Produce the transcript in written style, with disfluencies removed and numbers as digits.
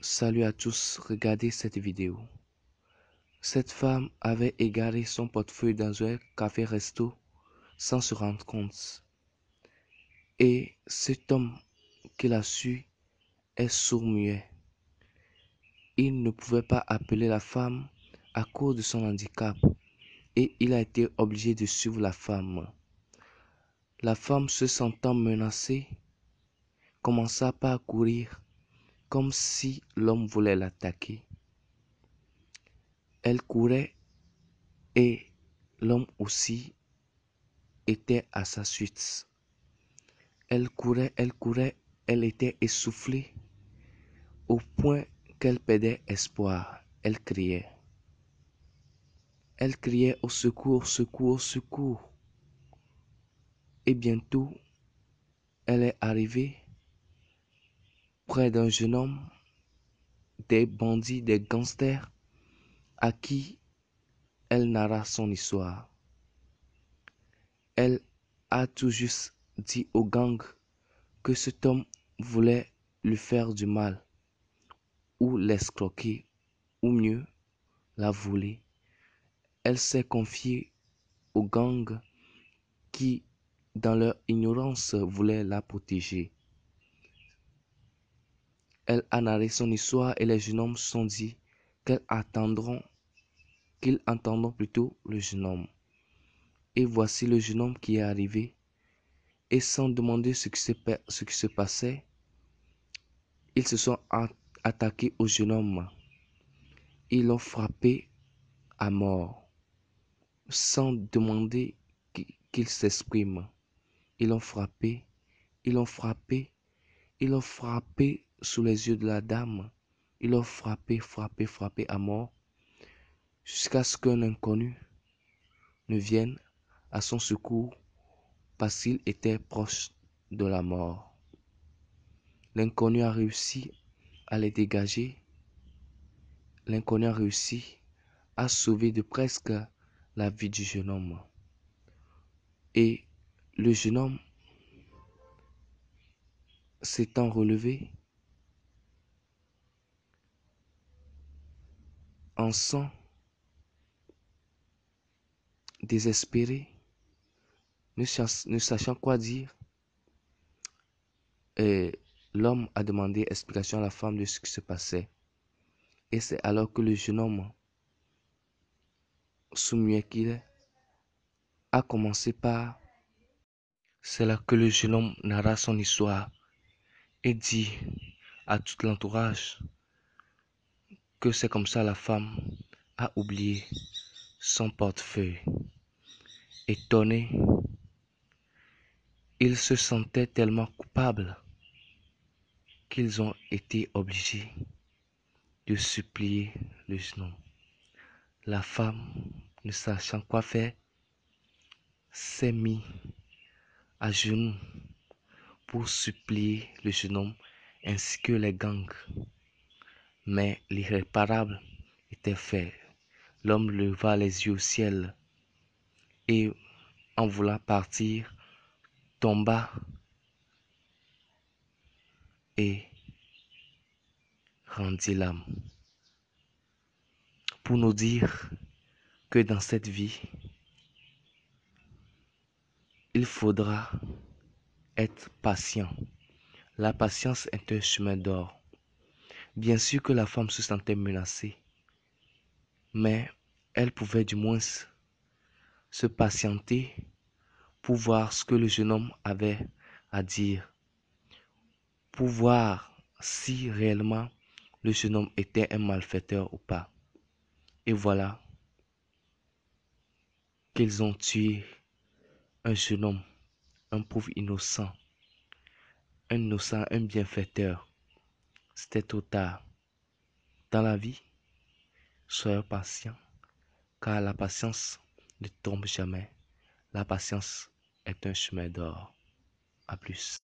Salut à tous, regardez cette vidéo. Cette femme avait égaré son portefeuille dans un café-resto sans se rendre compte. Et cet homme qui l'a su est sourd-muet. Il ne pouvait pas appeler la femme à cause de son handicap et il a été obligé de suivre la femme. La femme, se sentant menacée, commença par courir comme si l'homme voulait l'attaquer. Elle courait et l'homme aussi était à sa suite. Elle courait, elle était essoufflée au point qu'elle perdait espoir. Elle criait au secours, secours, secours. Et bientôt, elle est arrivée près d'un jeune homme, des bandits, des gangsters, à qui elle narra son histoire. Elle a tout juste dit au gang que cet homme voulait lui faire du mal, ou l'escroquer, ou mieux, la voler. Elle s'est confiée au gang qui, dans leur ignorance, voulaient la protéger. Elle a narré son histoire et les jeunes hommes se sont dit qu'ils entendront plutôt le jeune homme. Et voici le jeune homme qui est arrivé et sans demander ce qui se passait, ils se sont attaqués au jeune homme. Ils l'ont frappé à mort sans demander qu'il s'exprime. Ils l'ont frappé, ils l'ont frappé, ils l'ont frappé sous les yeux de la dame. Ils l'ont frappé à mort jusqu'à ce qu'un inconnu ne vienne à son secours parce qu'il était proche de la mort. L'inconnu a réussi à les dégager. L'inconnu a réussi à sauver de presque la vie du jeune homme. Et le jeune homme s'étant relevé, en sang, désespéré, ne sachant quoi dire, l'homme a demandé explication à la femme de ce qui se passait. Et c'est alors que le jeune homme, sourd-muet qu'il est, a commencé par... C'est là que le jeune homme narra son histoire et dit à tout l'entourage que c'est comme ça la femme a oublié son portefeuille. Étonné, ils se sentaient tellement coupables qu'ils ont été obligés de supplier le jeune homme. La femme, ne sachant quoi faire, s'est mise à genoux pour supplier le jeune homme ainsi que les gangs. Mais l'irréparable était fait. L'homme leva les yeux au ciel et, en voulant partir, tomba et rendit l'âme. Pour nous dire que dans cette vie, il faudra être patient. La patience est un chemin d'or. Bien sûr que la femme se sentait menacée, mais elle pouvait du moins se patienter pour voir ce que le jeune homme avait à dire, pour voir si réellement le jeune homme était un malfaiteur ou pas. Et voilà qu'ils ont tué un jeune homme, un pauvre innocent, un bienfaiteur. C'était trop tard. Dans la vie, soyez patient, car la patience ne tombe jamais. La patience est un chemin d'or. À plus.